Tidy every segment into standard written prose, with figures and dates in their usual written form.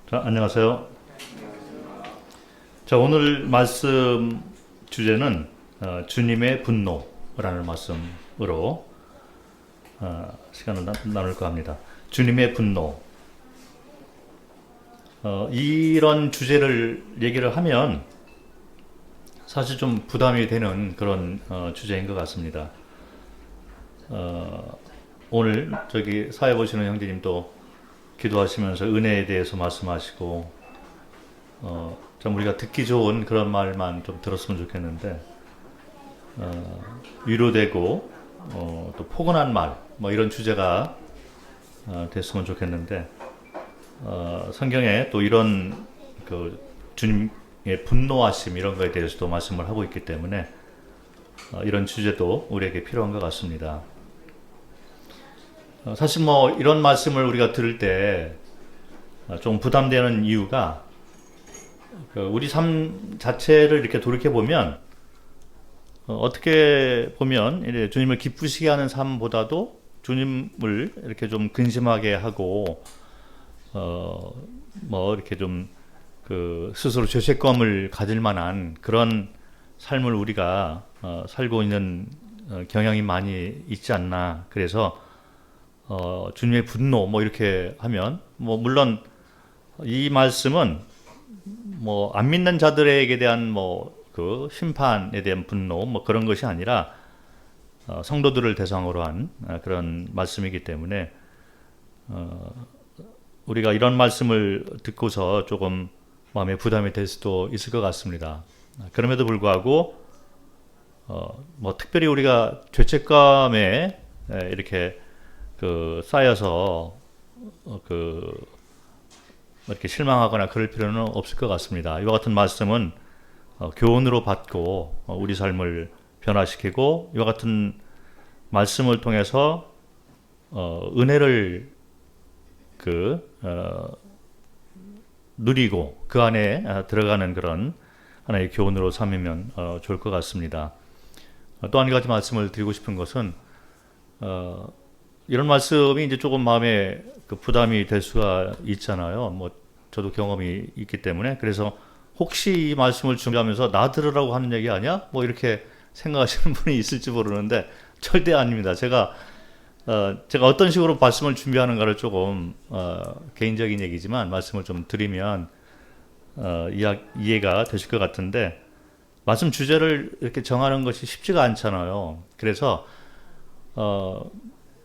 자, 안녕하세요. 자, 오늘 말씀 주제는 주님의 분노라는 말씀으로 시간을 나눌까 합니다. 주님의 분노. 이런 주제를 얘기를 하면 사실 좀 부담이 되는 그런 주제인 것 같습니다. 오늘 저기 사회 보시는 형제님도 기도하시면서 은혜에 대해서 말씀하시고 좀 우리가 듣기 좋은 그런 말만 좀 들었으면 좋겠는데 위로되고 또 포근한 말 뭐 이런 주제가 됐으면 좋겠는데 성경에 또 이런 그 주님의 분노하심 이런 거에 대해서도 말씀을 하고 있기 때문에 이런 주제도 우리에게 필요한 것 같습니다. 사실 뭐 이런 말씀을 우리가 들을 때 좀 부담되는 이유가 우리 삶 자체를 이렇게 돌이켜 보면 어떻게 보면 주님을 기쁘시게 하는 삶보다도 주님을 이렇게 좀 근심하게 하고 뭐 이렇게 좀 그 스스로 죄책감을 가질 만한 그런 삶을 우리가 살고 있는 경향이 많이 있지 않나. 그래서 주님의 분노 뭐 이렇게 하면 뭐 물론 이 말씀은 뭐 안 믿는 자들에게 대한 뭐 그 심판에 대한 분노 뭐 그런 것이 아니라 성도들을 대상으로 한 그런 말씀이기 때문에 우리가 이런 말씀을 듣고서 조금 마음에 부담이 될 수도 있을 것 같습니다. 그럼에도 불구하고 뭐 특별히 우리가 죄책감에 이렇게 그 쌓여서 이렇게 실망하거나 그럴 필요는 없을 것 같습니다. 이와 같은 말씀은 교훈으로 받고 우리 삶을 변화시키고 이와 같은 말씀을 통해서 은혜를 누리고 그 안에 들어가는 그런 하나의 교훈으로 삼으면 좋을 것 같습니다. 또 한 가지 말씀을 드리고 싶은 것은 이런 말씀이 이제 조금 마음에 부담이 될 수가 있잖아요. 뭐 저도 경험이 있기 때문에 그래서 혹시 이 말씀을 준비하면서 나 들으라고 하는 얘기 아니야? 뭐 이렇게 생각하시는 분이 있을지 모르는데 절대 아닙니다. 제가 어떤 식으로 말씀을 준비하는가를 조금 개인적인 얘기지만 말씀을 좀 드리면 이해가 되실 것 같은데 말씀 주제를 이렇게 정하는 것이 쉽지가 않잖아요. 그래서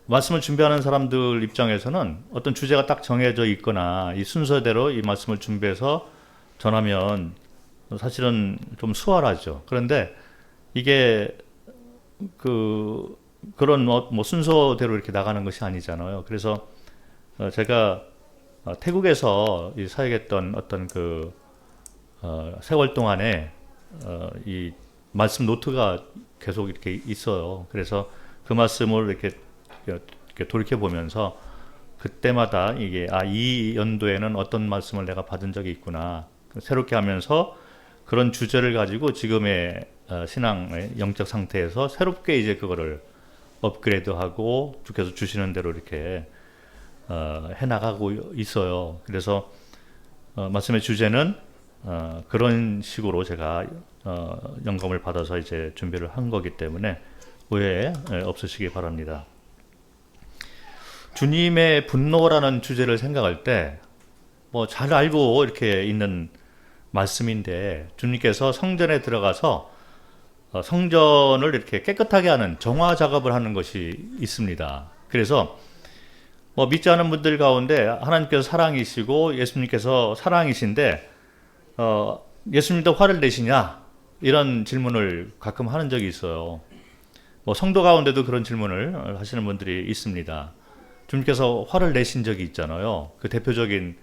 말씀을 준비하는 사람들 입장에서는 어떤 주제가 딱 정해져 있거나 이 순서대로 이 말씀을 준비해서 전하면 사실은 좀 수월하죠. 그런데 이게 그런 뭐 순서대로 이렇게 나가는 것이 아니잖아요. 그래서 제가 태국에서 사역했던 어떤 세월 동안에 이 말씀 노트가 계속 이렇게 있어요. 그래서 그 말씀을 이렇게 돌이켜 보면서 그때마다 이게 이 연도에는 어떤 말씀을 내가 받은 적이 있구나 새롭게 하면서 그런 주제를 가지고 지금의 신앙의 영적 상태에서 새롭게 이제 그거를 업그레이드하고 주께서 주시는 대로 이렇게 해나가고 있어요. 그래서 말씀의 주제는 그런 식으로 제가 영감을 받아서 이제 준비를 한 거기 때문에 오해 없으시기 바랍니다. 주님의 분노라는 주제를 생각할 때 뭐 잘 알고 이렇게 있는 말씀인데 주님께서 성전에 들어가서 성전을 이렇게 깨끗하게 하는 정화 작업을 하는 것이 있습니다. 그래서 뭐 믿지 않은 분들 가운데 하나님께서 사랑이시고 예수님께서 사랑이신데 예수님도 화를 내시냐 이런 질문을 가끔 하는 적이 있어요. 뭐 성도 가운데도 그런 질문을 하시는 분들이 있습니다. 주님께서 화를 내신 적이 있잖아요. 그 대표적인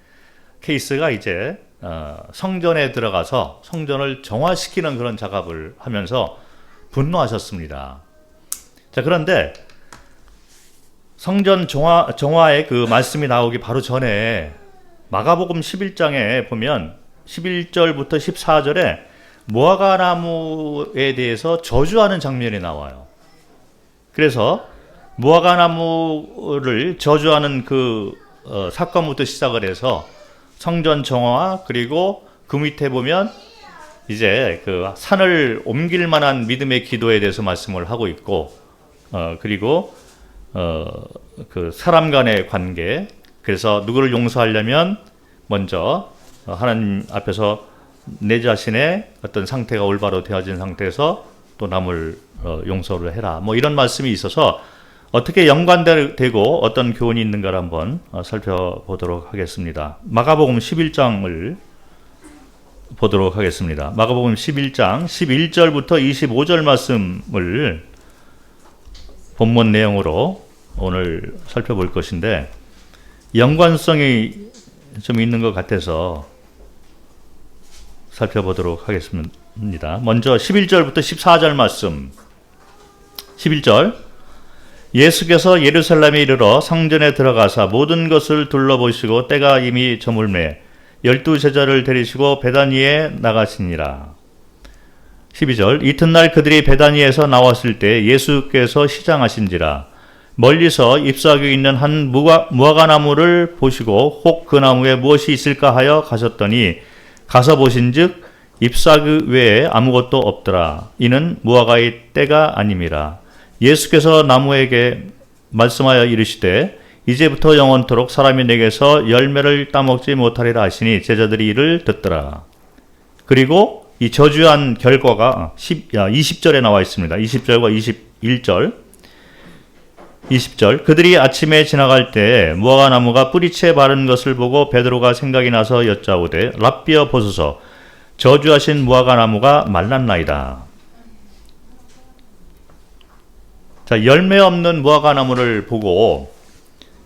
케이스가 이제 성전에 들어가서 성전을 정화시키는 그런 작업을 하면서 분노하셨습니다. 자, 그런데 성전 정화의 그 말씀이 나오기 바로 전에 마가복음 11장에 보면 11절부터 14절에 무화과나무에 대해서 저주하는 장면이 나와요. 그래서 무화과나무를 저주하는 사건부터 시작을 해서 성전 정화, 그리고 그 밑에 보면 이제 그 산을 옮길 만한 믿음의 기도에 대해서 말씀을 하고 있고, 그리고 그 사람 간의 관계, 그래서 누구를 용서하려면 먼저 하나님 앞에서 내 자신의 어떤 상태가 올바로 되어진 상태에서 또 남을 용서를 해라. 뭐 이런 말씀이 있어서 어떻게 연관되고 어떤 교훈이 있는가를 한번 살펴보도록 하겠습니다. 마가복음 11장을 보도록 하겠습니다. 마가복음 11장 11절부터 25절 말씀을 본문 내용으로 오늘 살펴볼 것인데 연관성이 좀 있는 것 같아서 살펴보도록 하겠습니다. 먼저 11절부터 14절 말씀. 11절, 예수께서 예루살렘에 이르러 성전에 들어가사 모든 것을 둘러보시고 때가 이미 저물매 12 제자를 데리시고 베다니에 나가시니라. 12절, 이튿날 그들이 베다니에서 나왔을 때 예수께서 시장하신지라. 멀리서 잎사귀 있는 한 무화과나무를 보시고 혹 그 나무에 무엇이 있을까 하여 가셨더니 가서 보신즉 잎사귀 외에 아무것도 없더라. 이는 무화과의 때가 아님이라. 예수께서 나무에게 말씀하여 이르시되 이제부터 영원토록 사람이 내게서 열매를 따먹지 못하리라 하시니 제자들이 이를 듣더라. 그리고 이 저주한 결과가 20절에 나와 있습니다. 20절과 21절. 20절, 그들이 아침에 지나갈 때 무화과나무가 뿌리채 바른 것을 보고 베드로가 생각이 나서 여짜오되 랍비여 보소서 저주하신 무화과나무가 말랐나이다. 자, 열매 없는 무화과나무를 보고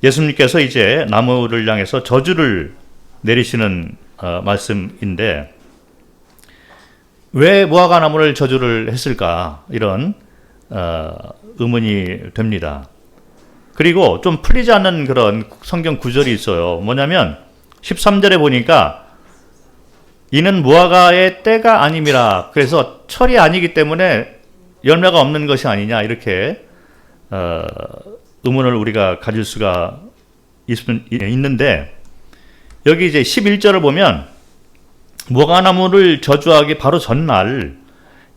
예수님께서 이제 나무를 향해서 저주를 내리시는 말씀인데 왜 무화과나무를 저주를 했을까? 이런 의문이 됩니다. 그리고 좀 풀리지 않는 그런 성경 구절이 있어요. 뭐냐면 13절에 보니까 이는 무화과의 때가 아님이라. 그래서 철이 아니기 때문에 열매가 없는 것이 아니냐 이렇게 의문을 우리가 가질 수가 있는데 여기 이제 11절을 보면 무화과나무를 저주하기 바로 전날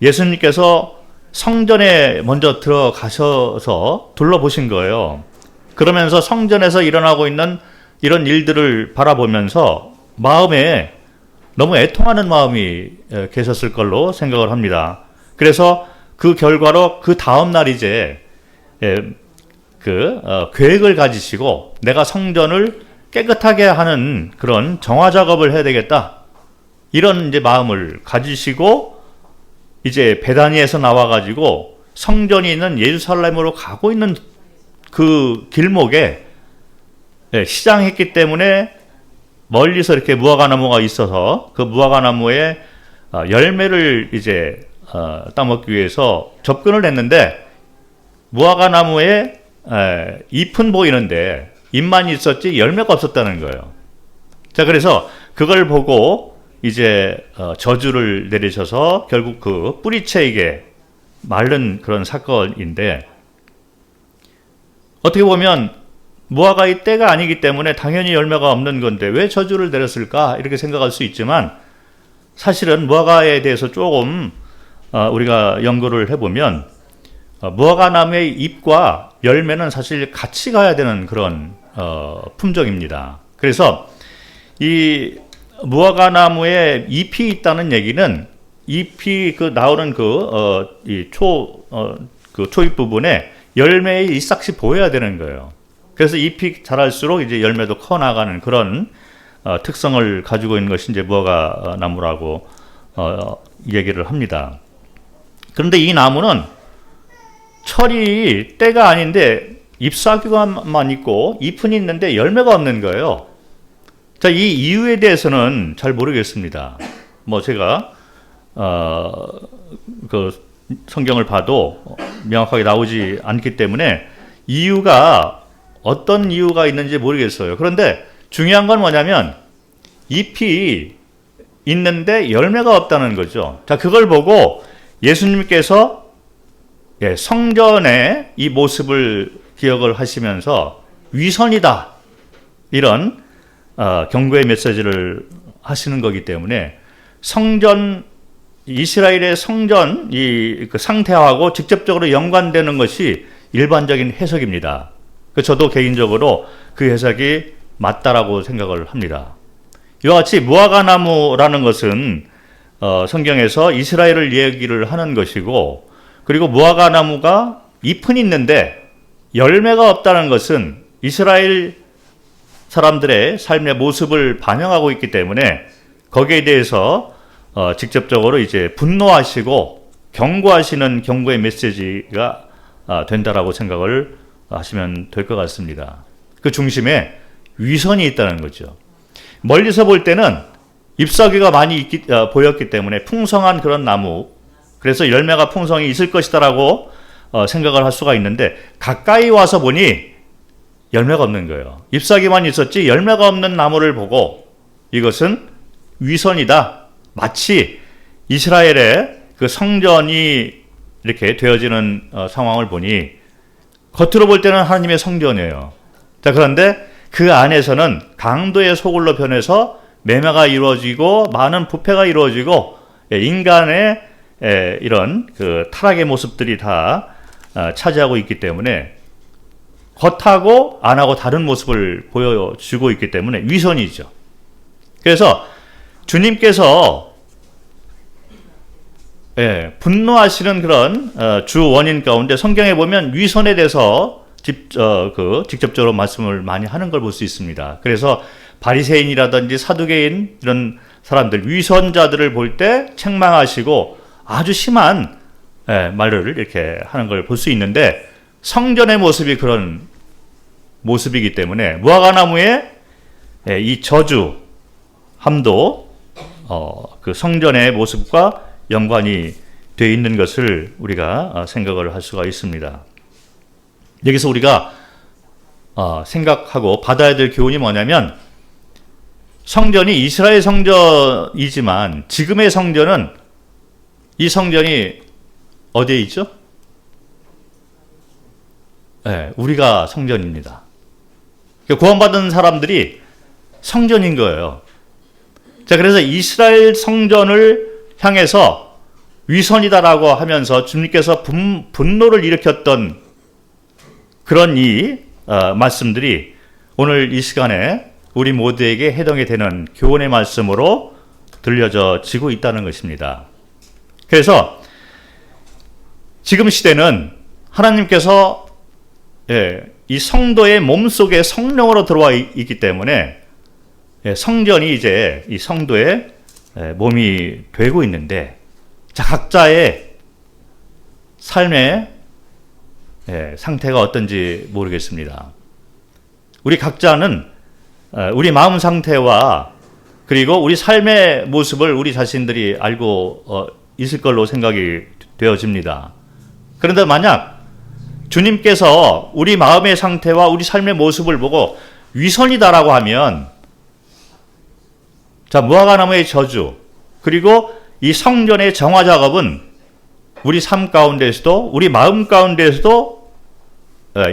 예수님께서 성전에 먼저 들어가셔서 둘러보신 거예요. 그러면서 성전에서 일어나고 있는 이런 일들을 바라보면서 마음에 너무 애통하는 마음이 계셨을 걸로 생각을 합니다. 그래서 그 결과로 그 다음 날 이제 계획을 가지시고 내가 성전을 깨끗하게 하는 그런 정화 작업을 해야 되겠다. 이런 이제 마음을 가지시고 이제 베다니에서 나와가지고 성전이 있는 예루살렘으로 가고 있는 그 길목에 시장했기 때문에 멀리서 이렇게 무화과나무가 있어서 그 무화과나무에 열매를 이제 따먹기 위해서 접근을 했는데 무화과나무에 잎은 보이는데 잎만 있었지 열매가 없었다는 거예요. 자, 그래서 그걸 보고 이제 저주를 내리셔서 결국 그 뿌리채에게 마른 그런 사건인데 어떻게 보면 무화과의 때가 아니기 때문에 당연히 열매가 없는 건데 왜 저주를 내렸을까 이렇게 생각할 수 있지만 사실은 무화과에 대해서 조금 우리가 연구를 해보면 무화과나무의 잎과 열매는 사실 같이 가야 되는 그런 품종입니다. 그래서 이 무화과나무에 잎이 있다는 얘기는 잎이 나오는 초잎 부분에 열매의 잎싹이 보여야 되는 거예요. 그래서 잎이 자랄수록 이제 열매도 커 나가는 그런 특성을 가지고 있는 것이 이제 무화과나무라고 얘기를 합니다. 그런데 이 나무는 철이 때가 아닌데 잎사귀만 있고 잎은 있는데 열매가 없는 거예요. 자, 이 이유에 대해서는 잘 모르겠습니다. 뭐 제가 그 성경을 봐도 명확하게 나오지 않기 때문에 이유가 어떤 이유가 있는지 모르겠어요. 그런데 중요한 건 뭐냐면 잎이 있는데 열매가 없다는 거죠. 자, 그걸 보고 예수님께서 성전의 이 모습을 기억을 하시면서 위선이다. 이런 경고의 메시지를 하시는 거기 때문에 성전, 이스라엘의 성전 그 상태하고 직접적으로 연관되는 것이 일반적인 해석입니다. 저도 개인적으로 그 해석이 맞다라고 생각을 합니다. 이와 같이 무화과나무라는 것은 성경에서 이스라엘을 얘기를 하는 것이고, 그리고 무화과나무가 잎은 있는데 열매가 없다는 것은 이스라엘 사람들의 삶의 모습을 반영하고 있기 때문에 거기에 대해서 직접적으로 이제 분노하시고 경고하시는 경고의 메시지가 된다라고 생각을 하시면 될 것 같습니다. 그 중심에 위선이 있다는 거죠. 멀리서 볼 때는 잎사귀가 많이 보였기 때문에 풍성한 그런 나무, 그래서 열매가 풍성히 있을 것이다라고 생각을 할 수가 있는데, 가까이 와서 보니 열매가 없는 거예요. 잎사귀만 있었지 열매가 없는 나무를 보고 이것은 위선이다. 마치 이스라엘의 그 성전이 이렇게 되어지는 상황을 보니 겉으로 볼 때는 하나님의 성전이에요. 자, 그런데 그 안에서는 강도의 소굴로 변해서 매매가 이루어지고 많은 부패가 이루어지고 인간의 이런 그 타락의 모습들이 다 차지하고 있기 때문에 겉하고 안하고 다른 모습을 보여주고 있기 때문에 위선이죠. 그래서 주님께서 분노하시는 그런 주 원인 가운데 성경에 보면 위선에 대해서 직접적으로 말씀을 많이 하는 걸 볼 수 있습니다. 그래서 바리새인이라든지 사두개인 이런 사람들, 위선자들을 볼 때 책망하시고 아주 심한 말을 이렇게 하는 걸 볼 수 있는데, 성전의 모습이 그런 모습이기 때문에 무화과나무의 이 저주함도 그 성전의 모습과 연관이 되어 있는 것을 우리가 생각을 할 수가 있습니다. 여기서 우리가 생각하고 받아야 될 교훈이 뭐냐면, 성전이 이스라엘 성전이지만 지금의 성전은, 이 성전이 어디에 있죠? 우리가 성전입니다. 구원받은 사람들이 성전인 거예요. 자, 그래서 이스라엘 성전을 향해서 위선이다라고 하면서 주님께서 분노를 일으켰던 그런 말씀들이 오늘 이 시간에 우리 모두에게 해당이 되는 교훈의 말씀으로 들려지고 있다는 것입니다. 그래서 지금 시대는 하나님께서 이 성도의 몸속에 성령으로 들어와 있기 때문에 성전이 이제 이 성도의 몸이 되고 있는데, 자, 각자의 삶의 상태가 어떤지 모르겠습니다. 우리 각자는 우리 마음 상태와 그리고 우리 삶의 모습을 우리 자신들이 알고 있을 걸로 생각이 되어집니다. 그런데 만약 주님께서 우리 마음의 상태와 우리 삶의 모습을 보고 위선이다라고 하면, 자, 무화과나무의 저주, 그리고 이 성전의 정화 작업은 우리 삶 가운데에서도 우리 마음 가운데에서도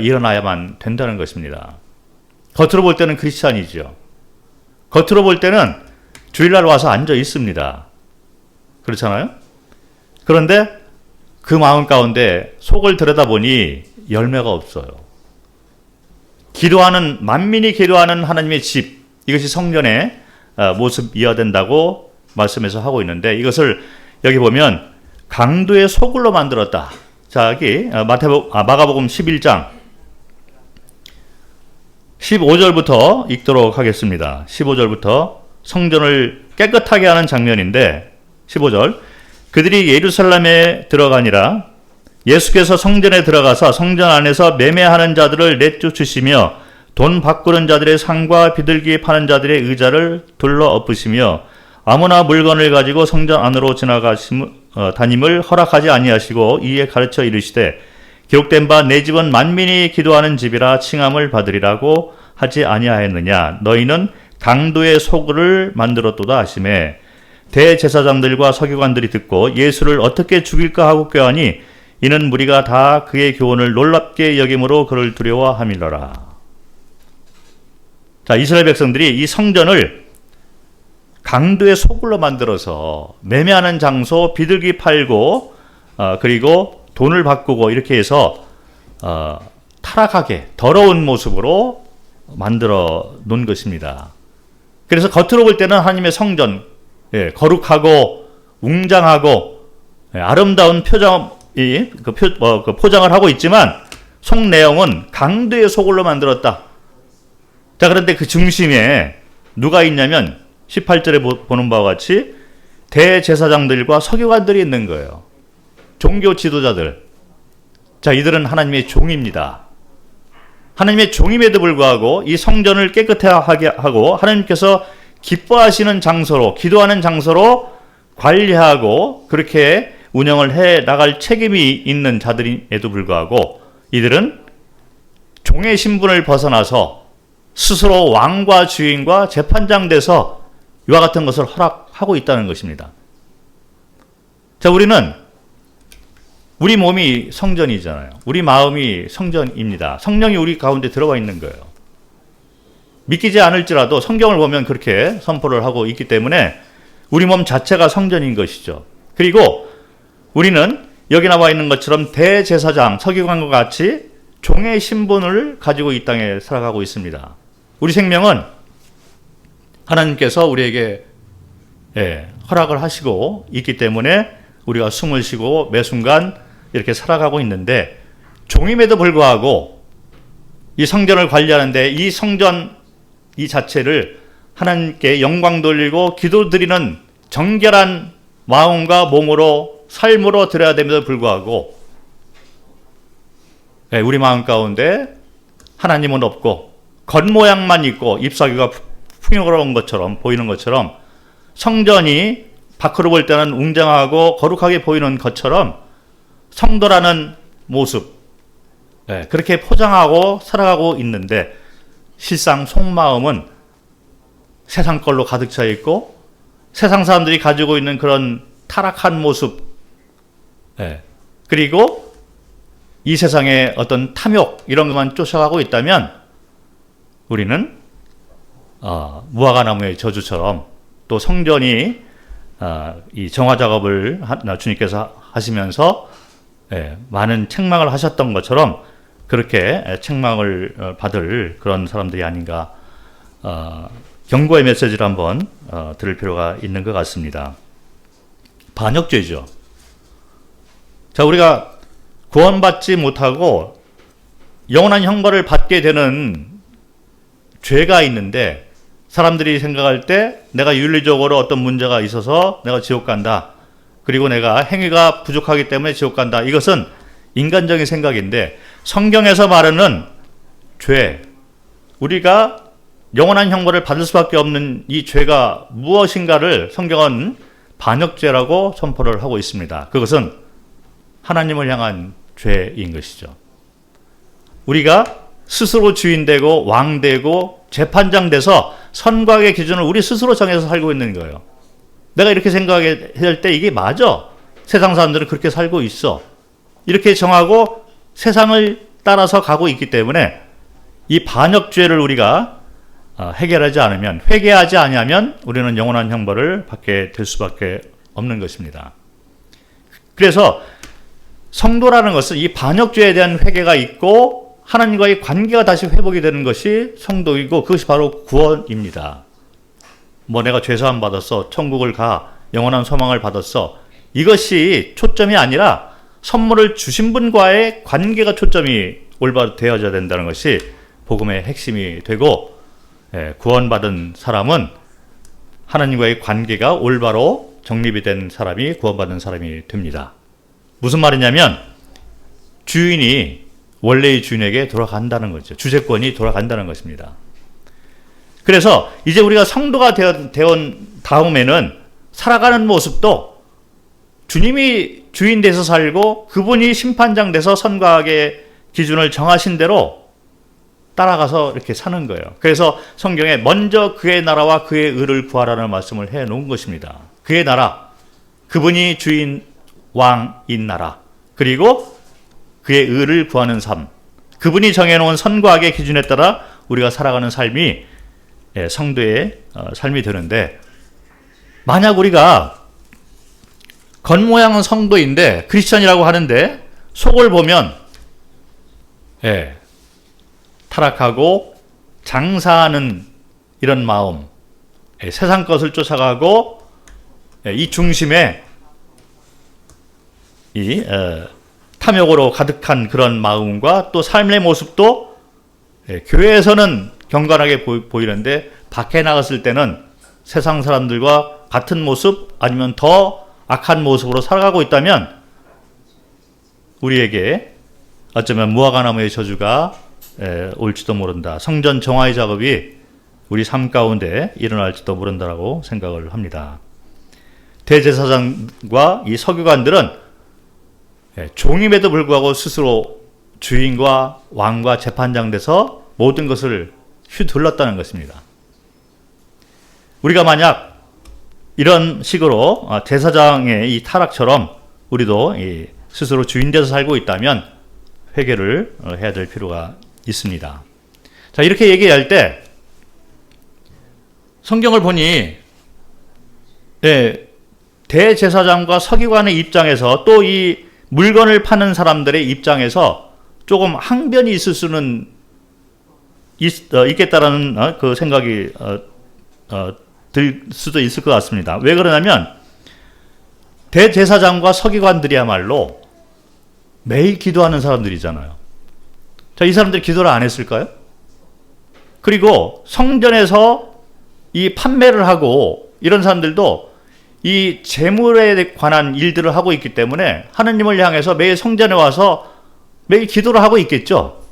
일어나야만 된다는 것입니다. 겉으로 볼 때는 크리스찬이죠. 겉으로 볼 때는 주일날 와서 앉아 있습니다. 그렇잖아요? 그런데 그 마음 가운데 속을 들여다보니 열매가 없어요. 만민이 기도하는 하나님의 집, 이것이 성전의 모습이어야 된다고 말씀에서 하고 있는데, 이것을 여기 보면 강도의 소굴로 만들었다. 자, 여기 마가복음 11장 15절부터 읽도록 하겠습니다. 15절부터 성전을 깨끗하게 하는 장면인데, 15절, 그들이 예루살렘에 들어가니라. 예수께서 성전에 들어가서 성전 안에서 매매하는 자들을 내쫓으시며 돈 바꾸는 자들의 상과 비둘기 파는 자들의 의자를 둘러 엎으시며 아무나 물건을 가지고 성전 안으로 다님을 허락하지 아니하시고 이에 가르쳐 이르시되, 기록된 바 내 집은 만민이 기도하는 집이라 칭함을 받으리라고 하지 아니하였느냐. 너희는 강도의 소굴을 만들었도다 하시매, 대제사장들과 서기관들이 듣고 예수를 어떻게 죽일까 하고 꾀하니 이는 무리가 다 그의 교훈을 놀랍게 여김으로 그를 두려워함이러라. 자, 이스라엘 백성들이 이 성전을 강도의 소굴로 만들어서 매매하는 장소, 비둘기 팔고 그리고 돈을 바꾸고 이렇게 해서 타락하게 더러운 모습으로 만들어 놓은 것입니다. 그래서 겉으로 볼 때는 하나님의 성전, 거룩하고 웅장하고 아름다운 포장을 하고 있지만 속 내용은 강도의 소굴로 만들었다. 자, 그런데 그 중심에 누가 있냐면 18절에 보는 바와 같이 대제사장들과 서기관들이 있는 거예요. 종교 지도자들. 자, 이들은 하나님의 종입니다. 하나님의 종임에도 불구하고 이 성전을 깨끗하게 하고 하나님께서 기뻐하시는 장소로, 기도하는 장소로 관리하고 그렇게 운영을 해 나갈 책임이 있는 자들임에도 불구하고 이들은 종의 신분을 벗어나서 스스로 왕과 주인과 재판장 돼서 이와 같은 것을 허락하고 있다는 것입니다. 자, 우리 몸이 성전이잖아요. 우리 마음이 성전입니다. 성령이 우리 가운데 들어와 있는 거예요. 믿기지 않을지라도 성경을 보면 그렇게 선포를 하고 있기 때문에 우리 몸 자체가 성전인 것이죠. 그리고 우리는 여기 나와 있는 것처럼 대제사장, 서기관과 같이 종의 신분을 가지고 이 땅에 살아가고 있습니다. 우리 생명은 하나님께서 우리에게 허락을 하시고 있기 때문에 우리가 숨을 쉬고 매 순간 이렇게 살아가고 있는데 종임에도 불구하고 이 성전을 관리하는데 이 성전 이 자체를 하나님께 영광 돌리고 기도 드리는 정결한 마음과 몸으로 삶으로 드려야 됨에도 불구하고 우리 마음 가운데 하나님은 없고 겉모양만 있고 잎사귀가 풍요로운 것처럼 보이는 것처럼 성전이 밖으로 볼 때는 웅장하고 거룩하게 보이는 것처럼 성도라는 모습 그렇게 포장하고 살아가고 있는데 실상 속마음은 세상 걸로 가득 차 있고 세상 사람들이 가지고 있는 그런 타락한 모습 그리고 이 세상의 어떤 탐욕 이런 것만 쫓아가고 있다면 우리는 무화과나무의 저주처럼 또 성전이 이 정화 작업을 주님께서 하시면서 많은 책망을 하셨던 것처럼 그렇게 책망을 받을 그런 사람들이 아닌가 경고의 메시지를 한번 들을 필요가 있는 것 같습니다. 반역죄죠. 자, 우리가 구원받지 못하고 영원한 형벌을 받게 되는 죄가 있는데 사람들이 생각할 때 내가 윤리적으로 어떤 문제가 있어서 내가 지옥 간다. 그리고 내가 행위가 부족하기 때문에 지옥 간다. 이것은 인간적인 생각인데 성경에서 말하는 죄, 우리가 영원한 형벌을 받을 수밖에 없는 이 죄가 무엇인가를 성경은 반역죄라고 선포를 하고 있습니다. 그것은 하나님을 향한 죄인 것이죠. 우리가 스스로 주인되고 왕되고 재판장 돼서 선과의 기준을 우리 스스로 정해서 살고 있는 거예요. 내가 이렇게 생각할 때 이게 맞아. 세상 사람들은 그렇게 살고 있어. 이렇게 정하고 세상을 따라서 가고 있기 때문에 이 반역죄를 우리가 해결하지 않으면, 회개하지 아니하면 우리는 영원한 형벌을 받게 될 수밖에 없는 것입니다. 그래서 성도라는 것은 이 반역죄에 대한 회개가 있고 하나님과의 관계가 다시 회복이 되는 것이 성도이고 그것이 바로 구원입니다. 뭐 내가 죄사함 받았어, 천국을 가, 영원한 소망을 받았어, 이것이 초점이 아니라 선물을 주신 분과의 관계가 초점이 올바로 되어져야 된다는 것이 복음의 핵심이 되고, 구원받은 사람은 하나님과의 관계가 올바로 정립이 된 사람이 구원받은 사람이 됩니다. 무슨 말이냐면 주인이 원래의 주인에게 돌아간다는 거죠. 주재권이 돌아간다는 것입니다. 그래서 이제 우리가 성도가 되온 다음에는 살아가는 모습도 주님이 주인 돼서 살고 그분이 심판장 돼서 선과 악의 기준을 정하신 대로 따라가서 이렇게 사는 거예요. 그래서 성경에 먼저 그의 나라와 그의 의를 구하라는 말씀을 해 놓은 것입니다. 그의 나라, 그분이 주인 왕인 나라, 그리고 그의 의를 구하는 삶, 그분이 정해놓은 선과 악의 기준에 따라 우리가 살아가는 삶이 성도의 삶이 되는데, 만약 우리가 겉모양은 성도인데 크리스천이라고 하는데 속을 보면 타락하고 장사하는 이런 마음, 세상 것을 쫓아가고 이 중심에 이 탐욕으로 가득한 그런 마음과 또 삶의 모습도 교회에서는 경건하게 보이는데 밖에 나갔을 때는 세상 사람들과 같은 모습 아니면 더 악한 모습으로 살아가고 있다면 우리에게 어쩌면 무화과나무의 저주가 올지도 모른다. 성전 정화의 작업이 우리 삶 가운데 일어날지도 모른다라고 생각을 합니다. 대제사장과 이 서기관들은 종임에도 불구하고 스스로 주인과 왕과 재판장 돼서 모든 것을 휘둘렀다는 것입니다. 우리가 만약 이런 식으로 제사장의 이 타락처럼 우리도 스스로 주인 돼서 살고 있다면 회개를 해야 될 필요가 있습니다. 자, 이렇게 얘기할 때 성경을 보니 대제사장과 서기관의 입장에서 또 이 물건을 파는 사람들의 입장에서 조금 항변이 있을 수는 있겠다라는 그 생각이 들 수도 있을 것 같습니다. 왜 그러냐면 대제사장과 서기관들이야말로 매일 기도하는 사람들이잖아요. 자, 이 사람들이 기도를 안 했을까요? 그리고 성전에서 이 판매를 하고 이런 사람들도 이 재물에 관한 일들을 하고 있기 때문에 하느님을 향해서 매일 성전에 와서 매일 기도를 하고 있겠죠.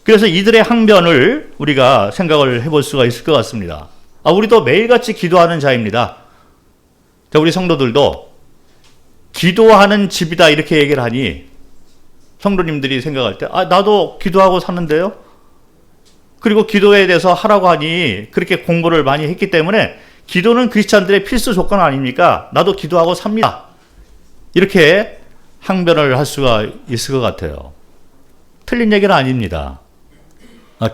그래서 이들의 항변을 우리가 생각을 해볼 수가 있을 것 같습니다. 우리도 매일같이 기도하는 자입니다. 자, 우리 성도들도 기도하는 집이다 이렇게 얘기를 하니 성도님들이 생각할 때 나도 기도하고 사는데요. 그리고 기도에 대해서 하라고 하니 그렇게 공부를 많이 했기 때문에 기도는 크리스찬들의 필수 조건 아닙니까? 나도 기도하고 삽니다. 이렇게 항변을 할 수가 있을 것 같아요. 틀린 얘기는 아닙니다.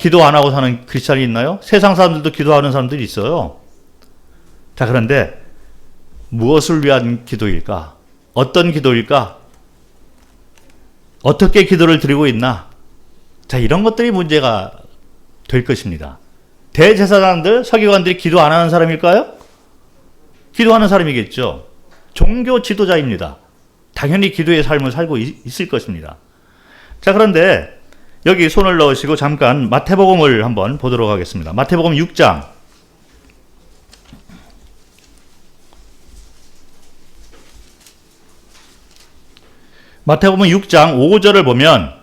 기도 안 하고 사는 크리스찬이 있나요? 세상 사람들도 기도하는 사람들이 있어요. 자, 그런데 무엇을 위한 기도일까? 어떤 기도일까? 어떻게 기도를 드리고 있나? 자, 이런 것들이 문제가 될 것입니다. 대제사장들, 서기관들이 기도 안 하는 사람일까요? 기도하는 사람이겠죠. 종교 지도자입니다. 당연히 기도의 삶을 살고 있을 것입니다. 자, 그런데 여기 손을 넣으시고 잠깐 마태복음을 한번 보도록 하겠습니다. 마태복음 6장. 마태복음 6장 5절을 보면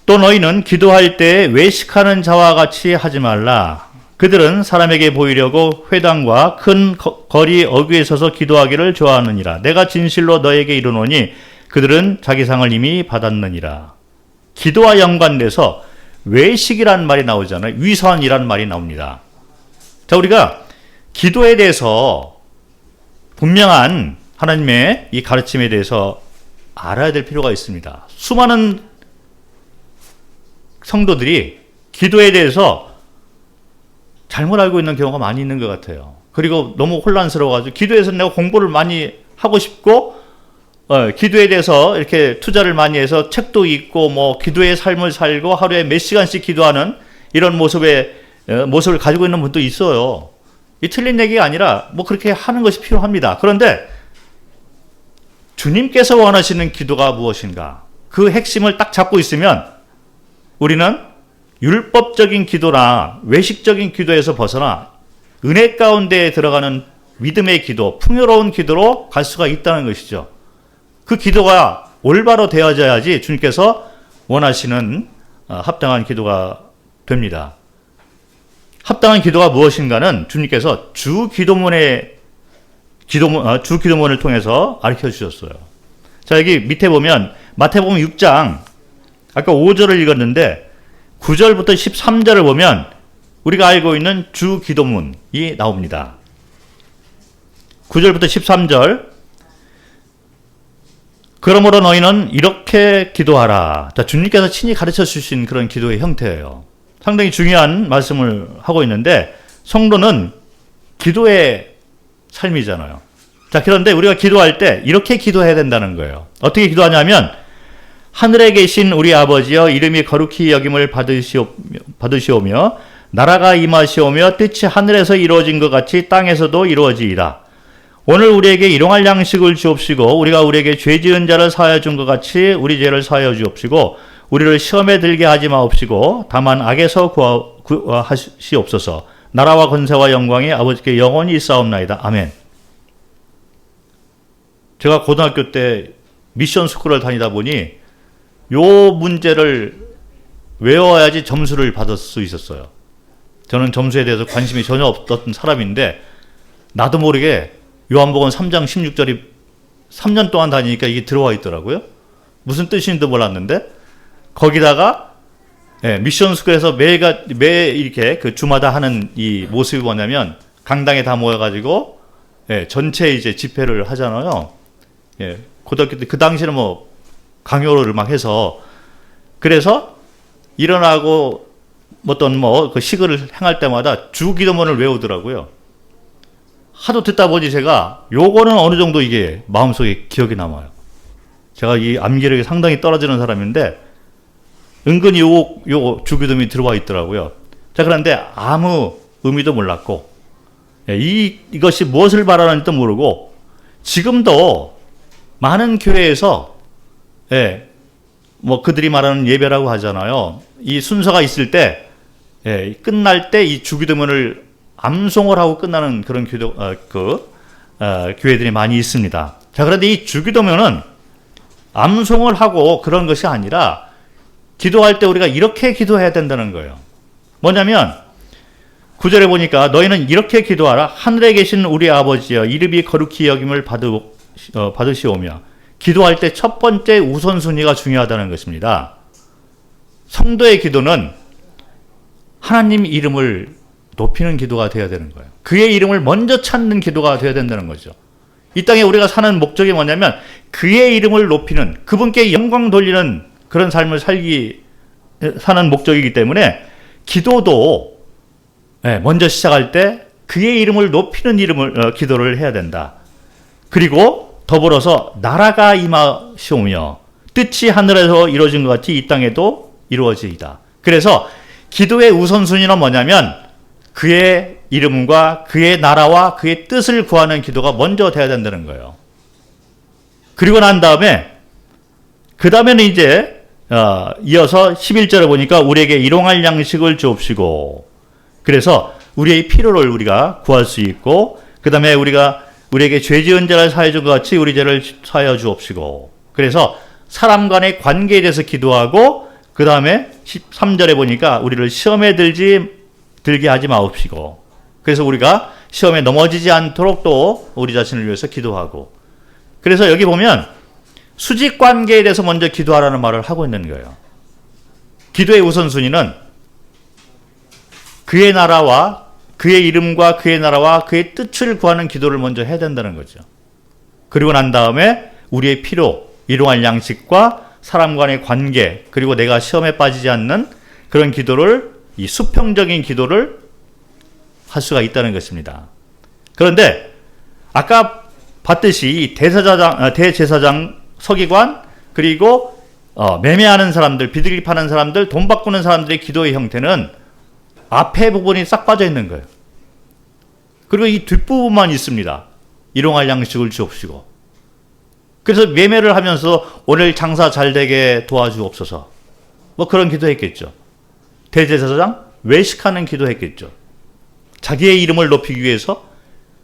또 너희는 기도할 때 외식하는 자와 같이 하지 말라. 그들은 사람에게 보이려고 회당과 큰 거리 어귀에 서서 기도하기를 좋아하느니라. 내가 진실로 너에게 이르노니 그들은 자기 상을 이미 받았느니라. 기도와 연관돼서 외식이라는 말이 나오잖아요. 위선이라는 말이 나옵니다. 자, 우리가 기도에 대해서 분명한 하나님의 이 가르침에 대해서 알아야 될 필요가 있습니다. 수많은 성도들이 기도에 대해서 잘못 알고 있는 경우가 많이 있는 것 같아요. 그리고 너무 혼란스러워가지고 기도에서 내가 공부를 많이 하고 싶고 기도에 대해서 이렇게 투자를 많이 해서 책도 읽고 뭐 기도의 삶을 살고 하루에 몇 시간씩 기도하는 이런 모습을 가지고 있는 분도 있어요. 이 틀린 얘기가 아니라 뭐 그렇게 하는 것이 필요합니다. 그런데 주님께서 원하시는 기도가 무엇인가? 그 핵심을 딱 잡고 있으면 우리는 율법적인 기도나 외식적인 기도에서 벗어나 은혜 가운데 들어가는 믿음의 기도, 풍요로운 기도로 갈 수가 있다는 것이죠. 그 기도가 올바로 되어져야지 주님께서 원하시는 합당한 기도가 됩니다. 합당한 기도가 무엇인가는 주님께서 주 기도문을 통해서 가르쳐 주셨어요. 자, 여기 밑에 보면 마태복음 6장 아까 5절을 읽었는데 9절부터 13절을 보면 우리가 알고 있는 주 기도문이 나옵니다. 9절부터 13절. 그러므로 너희는 이렇게 기도하라. 자, 주님께서 친히 가르쳐 주신 그런 기도의 형태예요. 상당히 중요한 말씀을 하고 있는데 성도는 기도의 삶이잖아요. 자, 그런데 우리가 기도할 때 이렇게 기도해야 된다는 거예요. 어떻게 기도하냐면 하늘에 계신 우리 아버지여 이름이 거룩히 여김을 받으시오며 나라가 임하시오며 뜻이 하늘에서 이루어진 것 같이 땅에서도 이루어지이다. 오늘 우리에게 일용할 양식을 주옵시고 우리가 우리에게 죄 지은 자를 사하여 준 것 같이 우리 죄를 사하여 주옵시고 우리를 시험에 들게 하지 마옵시고 다만 악에서 구하시옵소서. 나라와 권세와 영광이 아버지께 영원히 있사옵나이다. 아멘. 제가 고등학교 때 미션 스쿨을 다니다 보니 요 문제를 외워야지 점수를 받을 수 있었어요. 저는 점수에 대해서 관심이 전혀 없던 사람인데 나도 모르게 요한복음 3장 16절이 3년 동안 다니니까 이게 들어와 있더라고요. 무슨 뜻인지도 몰랐는데 거기다가 미션 스쿨에서 매 이렇게 그 주마다 하는 이 모습이 뭐냐면 강당에 다 모여가지고 전체 이제 집회를 하잖아요. 고등학교 때 그 당시에는 뭐 강요를 막 해서 그래서 일어나고 어떤 그 식을 행할 때마다 주기도문을 외우더라고요. 하도 듣다 보니 제가 요거는 어느 정도 이게 마음속에 기억이 남아요. 제가 이 암기력이 상당히 떨어지는 사람인데 은근히 요 주기도문이 들어와 있더라고요. 자, 그런데 아무 의미도 몰랐고 이것이 무엇을 말하는지도 모르고 지금도 많은 교회에서 뭐 그들이 말하는 예배라고 하잖아요. 이 순서가 있을 때 끝날 때 이 주기도문을 암송을 하고 끝나는 그런 교회들이 많이 있습니다. 자, 그런데 이 주기도문은 암송을 하고 그런 것이 아니라 기도할 때 우리가 이렇게 기도해야 된다는 거예요. 뭐냐면 9절에 보니까 너희는 이렇게 기도하라. 하늘에 계신 우리 아버지여 이름이 거룩히 여김을 받으시오며 기도할 때 첫 번째 우선순위가 중요하다는 것입니다. 성도의 기도는 하나님 이름을 높이는 기도가 되어야 되는 거예요. 그의 이름을 먼저 찾는 기도가 되어야 된다는 거죠. 이 땅에 우리가 사는 목적이 뭐냐면 그의 이름을 높이는, 그분께 영광 돌리는 그런 삶을 사는 목적이기 때문에 기도도 먼저 시작할 때 그의 이름을 높이는 기도를 해야 된다. 그리고 더불어서 나라가 임하시오며 뜻이 하늘에서 이루어진 것 같이 이 땅에도 이루어지이다. 그래서 기도의 우선순위는 뭐냐면 그의 이름과 그의 나라와 그의 뜻을 구하는 기도가 먼저 돼야 된다는 거예요. 그리고 난 다음에 그 다음에는 이제 이어서 11절에 보니까 우리에게 일용할 양식을 주옵시고, 그래서 우리의 필요를 우리가 구할 수 있고, 그 다음에 우리에게 죄 지은 자를 사하여 준 것 같이 우리 죄를 사하여 주옵시고, 그래서 사람 간의 관계에 대해서 기도하고, 그 다음에 13절에 보니까 우리를 시험에 들게 하지 마옵시고, 그래서 우리가 시험에 넘어지지 않도록 또 우리 자신을 위해서 기도하고, 그래서 여기 보면 수직 관계에 대해서 먼저 기도하라는 말을 하고 있는 거예요. 기도의 우선순위는 그의 나라와 그의 이름과 그의 나라와 그의 뜻을 구하는 기도를 먼저 해야 된다는 거죠. 그리고 난 다음에 우리의 필요, 일용할 양식과 사람 간의 관계, 그리고 내가 시험에 빠지지 않는 그런 기도를, 이 수평적인 기도를 할 수가 있다는 것입니다. 그런데 아까 봤듯이 대제사장, 서기관, 그리고 매매하는 사람들, 비둘기 파는 사람들, 돈 바꾸는 사람들의 기도의 형태는 앞에 부분이 싹 빠져 있는 거예요. 그리고 이 뒷부분만 있습니다. 일용할 양식을 주옵시고. 그래서 매매를 하면서 오늘 장사 잘 되게 도와주옵소서. 뭐 그런 기도했겠죠. 대제사장 외식하는 기도했겠죠. 자기의 이름을 높이기 위해서,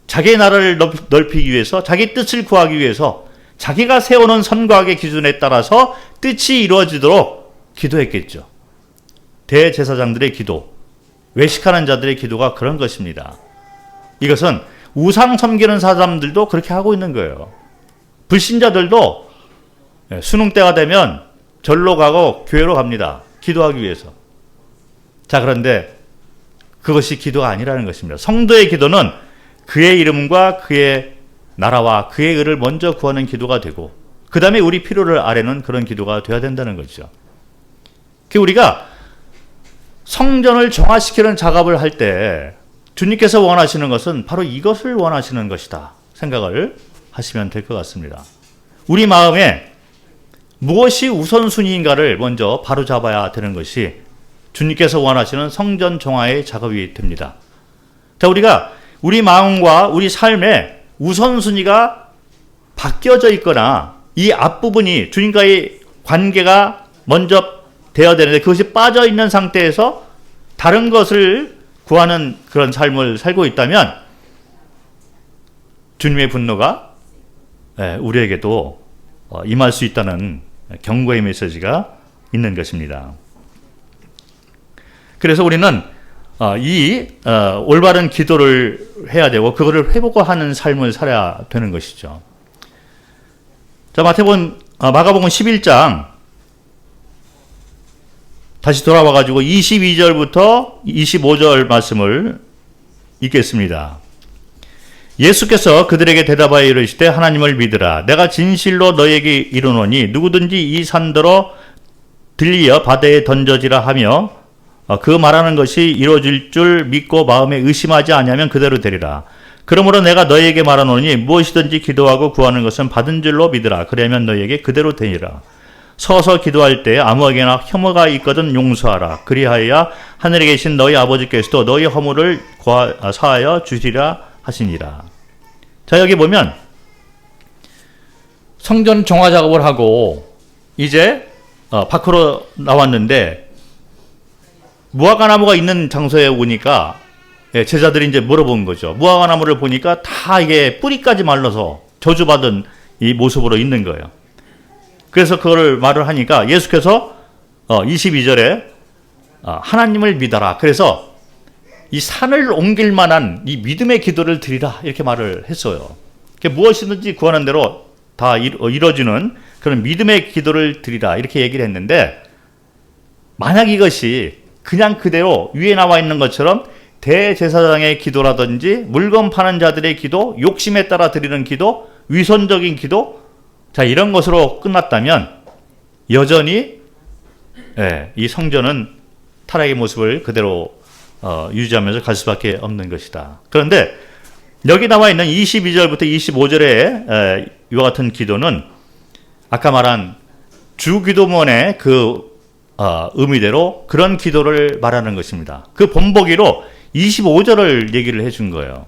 자기의 나라를 넓히기 위해서, 자기 뜻을 구하기 위해서 자기가 세우는 선과학의 기준에 따라서 뜻이 이루어지도록 기도했겠죠. 대제사장들의 기도, 외식하는 자들의 기도가 그런 것입니다. 이것은 우상 섬기는 사람들도 그렇게 하고 있는 거예요. 불신자들도 수능 때가 되면 절로 가고 교회로 갑니다. 기도하기 위해서. 자, 그런데 그것이 기도가 아니라는 것입니다. 성도의 기도는 그의 이름과 그의 나라와 그의 의를 먼저 구하는 기도가 되고, 그 다음에 우리 필요를 아뢰는 그런 기도가 되어야 된다는 거죠. 우리가 성전을 정화시키는 작업을 할 때 주님께서 원하시는 것은 바로 이것을 원하시는 것이다 생각을 하시면 될 것 같습니다. 우리 마음에 무엇이 우선순위인가를 먼저 바로잡아야 되는 것이 주님께서 원하시는 성전 정화의 작업이 됩니다. 자, 우리가 우리 마음과 우리 삶의 우선순위가 바뀌어져 있거나 이 앞부분이 주님과의 관계가 먼저 되어야 되는데 그것이 빠져 있는 상태에서 다른 것을 구하는 그런 삶을 살고 있다면 주님의 분노가 우리에게도 임할 수 있다는 경고의 메시지가 있는 것입니다. 그래서 우리는 이 올바른 기도를 해야 되고 그거를 회복하는 삶을 살아야 되는 것이죠. 자, 마가복음 11장 다시 돌아와가지고 22절부터 25절 말씀을 읽겠습니다. 예수께서 그들에게 대답하여 이르시되 하나님을 믿으라. 내가 진실로 너에게 이르노니 누구든지 이 산더러 들리어 바다에 던져지라 하며 그 말하는 것이 이루어질 줄 믿고 마음에 의심하지 아니하면 그대로 되리라. 그러므로 내가 너희에게 말하노니 무엇이든지 기도하고 구하는 것은 받은 줄로 믿으라. 그러면 너희에게 그대로 되리라. 서서 기도할 때 아무에게나 혐오가 있거든 용서하라. 그리하여야 하늘에 계신 너희 아버지께서도 너희 허물을 사하여 주시리라 하시니라. 자, 여기 보면 성전 정화 작업을 하고 이제 밖으로 나왔는데 무화과 나무가 있는 장소에 오니까 제자들이 이제 물어본 거죠. 무화과 나무를 보니까 다 이게 뿌리까지 말라서 저주받은 이 모습으로 있는 거예요. 그래서 그거를 말을 하니까 예수께서 22절에 하나님을 믿어라. 그래서 이 산을 옮길 만한 이 믿음의 기도를 드리라 이렇게 말을 했어요. 무엇이든지 구하는 대로 다 이루어지는 그런 믿음의 기도를 드리라 이렇게 얘기를 했는데 만약 이것이 그냥 그대로 위에 나와 있는 것처럼 대제사장의 기도라든지 물건 파는 자들의 기도, 욕심에 따라 드리는 기도, 위선적인 기도 자 이런 것으로 끝났다면 여전히 이 성전은 타락의 모습을 그대로 유지하면서 갈 수밖에 없는 것이다. 그런데 여기 나와 있는 22절부터 25절의 이와 같은 기도는 아까 말한 주기도문의 그 의미대로 그런 기도를 말하는 것입니다. 그 본보기로 25절을 얘기를 해준 거예요.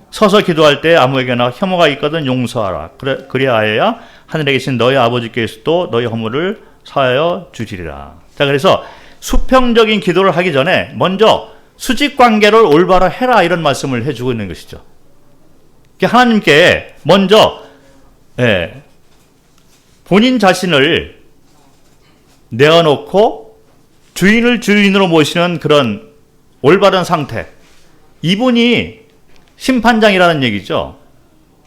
서서 기도할 때 아무에게나 혐오가 있거든 용서하라. 그리하여야 하늘에 계신 너희 아버지께서도 너희 허물을 사하여 주시리라. 자, 그래서 수평적인 기도를 하기 전에 먼저 수직 관계를 올바로 해라 이런 말씀을 해주고 있는 것이죠. 하나님께 먼저 본인 자신을 내어놓고 주인을 주인으로 모시는 그런 올바른 상태. 이분이 심판장이라는 얘기죠.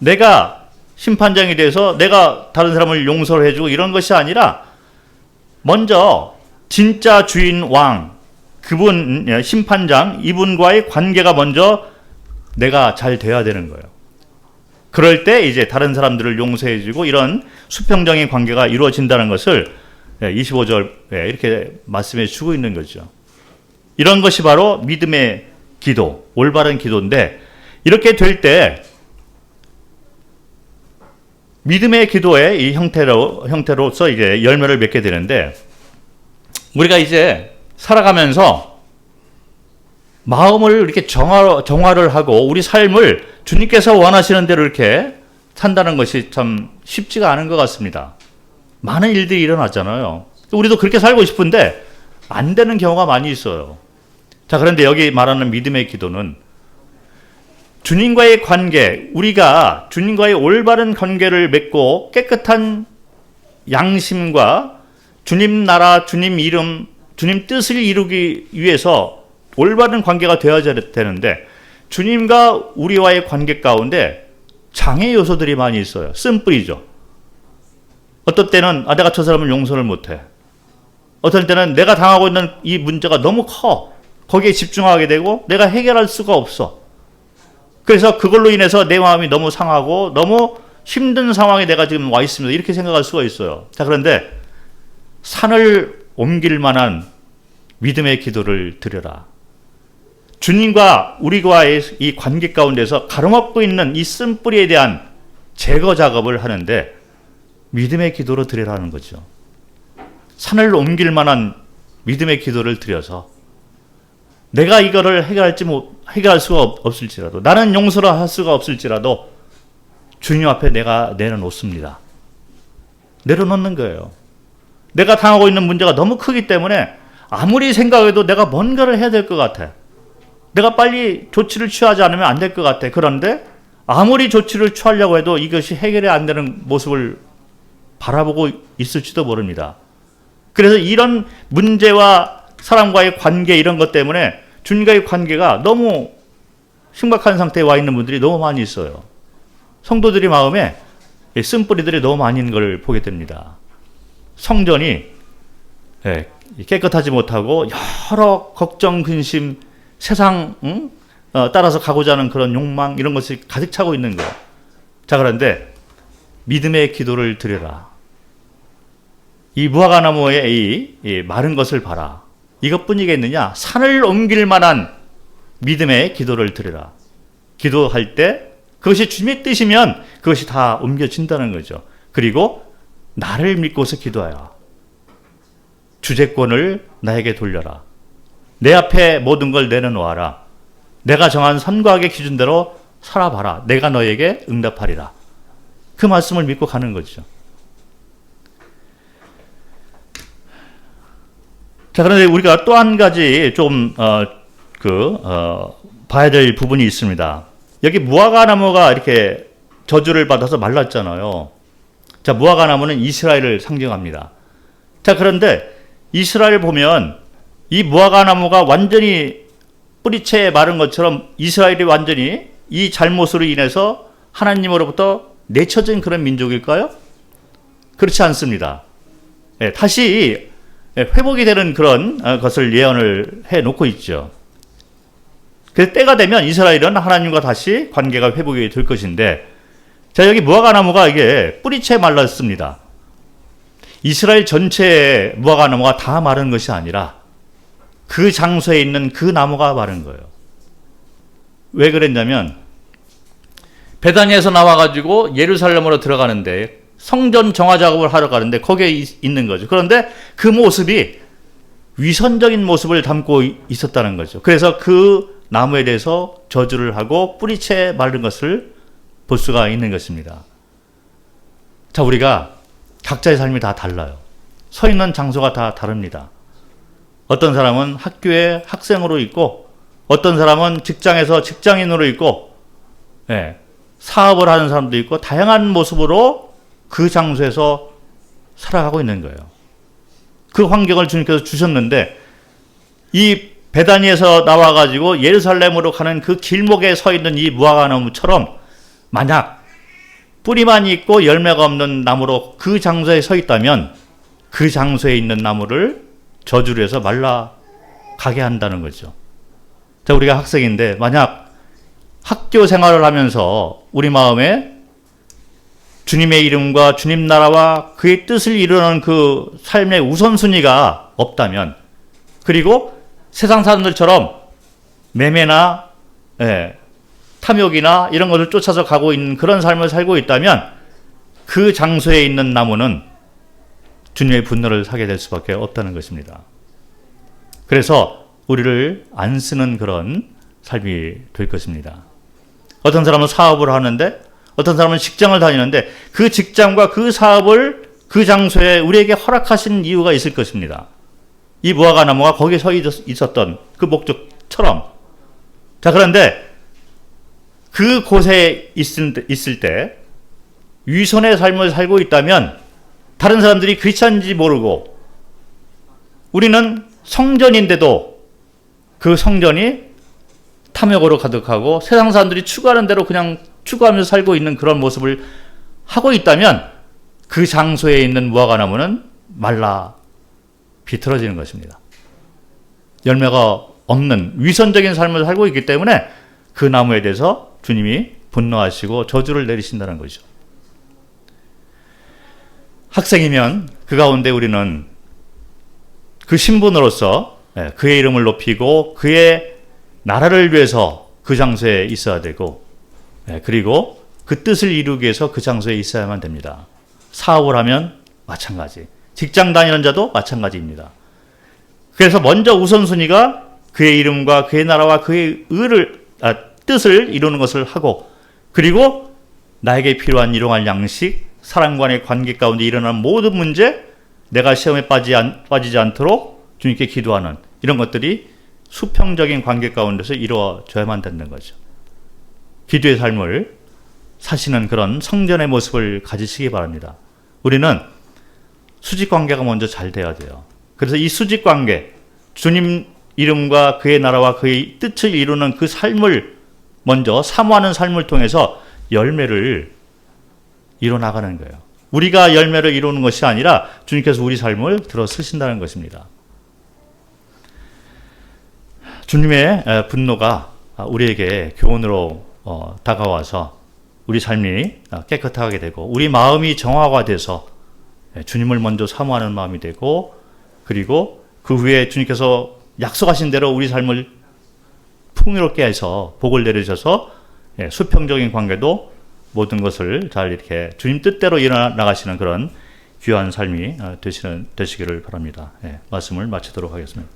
내가 심판장이 돼서 내가 다른 사람을 용서를 해주고 이런 것이 아니라 먼저 진짜 주인 왕, 그분 심판장, 이분과의 관계가 먼저 내가 잘 돼야 되는 거예요. 그럴 때 이제 다른 사람들을 용서해주고 이런 수평적인 관계가 이루어진다는 것을 25절 이렇게 말씀해 주고 있는 거죠. 이런 것이 바로 믿음의 기도, 올바른 기도인데 이렇게 될 때 믿음의 기도의 이 형태로서 이제 열매를 맺게 되는데 우리가 이제 살아가면서 마음을 이렇게 정화를 하고 우리 삶을 주님께서 원하시는 대로 이렇게 산다는 것이 참 쉽지가 않은 것 같습니다. 많은 일들이 일어났잖아요. 우리도 그렇게 살고 싶은데 안 되는 경우가 많이 있어요. 자, 그런데 여기 말하는 믿음의 기도는 주님과의 관계, 우리가 주님과의 올바른 관계를 맺고 깨끗한 양심과 주님 나라, 주님 이름, 주님 뜻을 이루기 위해서 올바른 관계가 되어야 되는데 주님과 우리와의 관계 가운데 장애 요소들이 많이 있어요. 쓴뿌리죠. 어떤 때는 내가 저 사람을 용서를 못해. 어떤 때는 내가 당하고 있는 이 문제가 너무 커. 거기에 집중하게 되고 내가 해결할 수가 없어. 그래서 그걸로 인해서 내 마음이 너무 상하고 너무 힘든 상황에 내가 지금 와 있습니다. 이렇게 생각할 수가 있어요. 자, 그런데 산을 옮길 만한 믿음의 기도를 드려라. 주님과 우리와의 이 관계 가운데서 가로막고 있는 이 쓴뿌리에 대한 제거 작업을 하는데 믿음의 기도로 드리라는 거죠. 산을 옮길 만한 믿음의 기도를 드려서 내가 이거를 해결할 수가 없을지라도, 나는 용서를 할 수가 없을지라도 주님 앞에 내가 내려놓습니다. 내려놓는 거예요. 내가 당하고 있는 문제가 너무 크기 때문에 아무리 생각해도 내가 뭔가를 해야 될 것 같아. 내가 빨리 조치를 취하지 않으면 안 될 것 같아. 그런데 아무리 조치를 취하려고 해도 이것이 해결이 안 되는 모습을 바라보고 있을지도 모릅니다. 그래서 이런 문제와 사람과의 관계, 이런 것 때문에 주님과의 관계가 너무 심각한 상태에 와 있는 분들이 너무 많이 있어요. 성도들이 마음에 쓴뿌리들이 너무 많이 있는 걸 보게 됩니다. 성전이 깨끗하지 못하고 여러 걱정, 근심, 세상 따라서 가고자 하는 그런 욕망, 이런 것이 가득 차고 있는 거예요. 자, 그런데 믿음의 기도를 드려라. 이 무화과나무의 이 마른 것을 봐라. 이것뿐이겠느냐? 산을 옮길 만한 믿음의 기도를 드려라. 기도할 때 그것이 주님의 뜻이면 그것이 다 옮겨진다는 거죠. 그리고 나를 믿고서 기도하라. 주재권을 나에게 돌려라. 내 앞에 모든 걸 내려놓아라. 내가 정한 선과 악의 기준대로 살아봐라. 내가 너에게 응답하리라. 그 말씀을 믿고 가는 거죠. 자, 그런데 우리가 또 한 가지 좀 봐야 될 부분이 있습니다. 여기 무화과나무가 이렇게 저주를 받아서 말랐잖아요. 자, 무화과나무는 이스라엘을 상징합니다. 자, 그런데 이스라엘 보면 이 무화과나무가 완전히 뿌리채 마른 것처럼 이스라엘이 완전히 이 잘못으로 인해서 하나님으로부터 내쳐진 그런 민족일까요? 그렇지 않습니다. 다시 회복이 되는 그런 것을 예언을 해놓고 있죠. 그래서 때가 되면 이스라엘은 하나님과 다시 관계가 회복이 될 것인데, 자, 여기 무화과나무가 이게 뿌리채 말랐습니다. 이스라엘 전체의 무화과나무가 다 마른 것이 아니라 그 장소에 있는 그 나무가 마른 거예요. 왜 그랬냐면 베다니에서 나와가지고 예루살렘으로 들어가는데 성전 정화 작업을 하러 가는데 거기에 있는 거죠. 그런데 그 모습이 위선적인 모습을 담고 있었다는 거죠. 그래서 그 나무에 대해서 저주를 하고 뿌리채 마른 것을 볼 수가 있는 것입니다. 자, 우리가 각자의 삶이 다 달라요. 서 있는 장소가 다 다릅니다. 어떤 사람은 학교에 학생으로 있고, 어떤 사람은 직장에서 직장인으로 있고, 사업을 하는 사람도 있고, 다양한 모습으로 그 장소에서 살아가고 있는 거예요. 그 환경을 주님께서 주셨는데, 이 베다니에서 나와가지고 예루살렘으로 가는 그 길목에 서 있는 이 무화과나무처럼 만약 뿌리만 있고 열매가 없는 나무로 그 장소에 서 있다면 그 장소에 있는 나무를 저주를 해서 말라가게 한다는 거죠. 자, 우리가 학생인데 만약 학교 생활을 하면서 우리 마음에 주님의 이름과 주님 나라와 그의 뜻을 이루는 그 삶의 우선순위가 없다면, 그리고 세상 사람들처럼 매매나 탐욕이나 이런 것을 쫓아서 가고 있는 그런 삶을 살고 있다면 그 장소에 있는 나무는 주님의 분노를 사게 될 수밖에 없다는 것입니다. 그래서 우리를 안 쓰는 그런 삶이 될 것입니다. 어떤 사람은 사업을 하는데, 어떤 사람은 직장을 다니는데 그 직장과 그 사업을 그 장소에 우리에게 허락하신 이유가 있을 것입니다. 이 무화과나무가 거기에 서 있었던 그 목적처럼. 자, 그런데 그 곳에 있을 때 위선의 삶을 살고 있다면 다른 사람들이 크리스찬인지 모르고, 우리는 성전인데도 그 성전이 탐욕으로 가득하고 세상 사람들이 추구하는 대로 그냥 추구하면서 살고 있는 그런 모습을 하고 있다면 그 장소에 있는 무화과나무는 말라 비틀어지는 것입니다. 열매가 없는 위선적인 삶을 살고 있기 때문에 그 나무에 대해서 주님이 분노하시고 저주를 내리신다는 거죠. 학생이면 그 가운데 우리는 그 신분으로서 그의 이름을 높이고 그의 나라를 위해서 그 장소에 있어야 되고, 그리고 그 뜻을 이루기 위해서 그 장소에 있어야만 됩니다. 사업을 하면 마찬가지, 직장 다니는 자도 마찬가지입니다. 그래서 먼저 우선순위가 그의 이름과 그의 나라와 그의 뜻을 이루는 것을 하고, 그리고 나에게 필요한 일용할 양식, 사람과의 관계 가운데 일어나는 모든 문제, 내가 시험에 빠지지 않도록 주님께 기도하는 이런 것들이 수평적인 관계 가운데서 이루어져야만 된다는 거죠. 기도의 삶을 사시는 그런 성전의 모습을 가지시기 바랍니다. 우리는 수직 관계가 먼저 잘 돼야 돼요. 그래서 이 수직 관계, 주님 이름과 그의 나라와 그의 뜻을 이루는 그 삶을 먼저 사모하는 삶을 통해서 열매를 이뤄나가는 거예요. 우리가 열매를 이루는 것이 아니라 주님께서 우리 삶을 들어 쓰신다는 것입니다. 주님의 분노가 우리에게 교훈으로 다가와서 우리 삶이 깨끗하게 되고, 우리 마음이 정화가 돼서 주님을 먼저 사모하는 마음이 되고, 그리고 그 후에 주님께서 약속하신 대로 우리 삶을 풍요롭게 해서 복을 내리셔서 수평적인 관계도 모든 것을 잘 이렇게 주님 뜻대로 일어나가시는 그런 귀한 삶이 되시기를 바랍니다. 말씀을 마치도록 하겠습니다.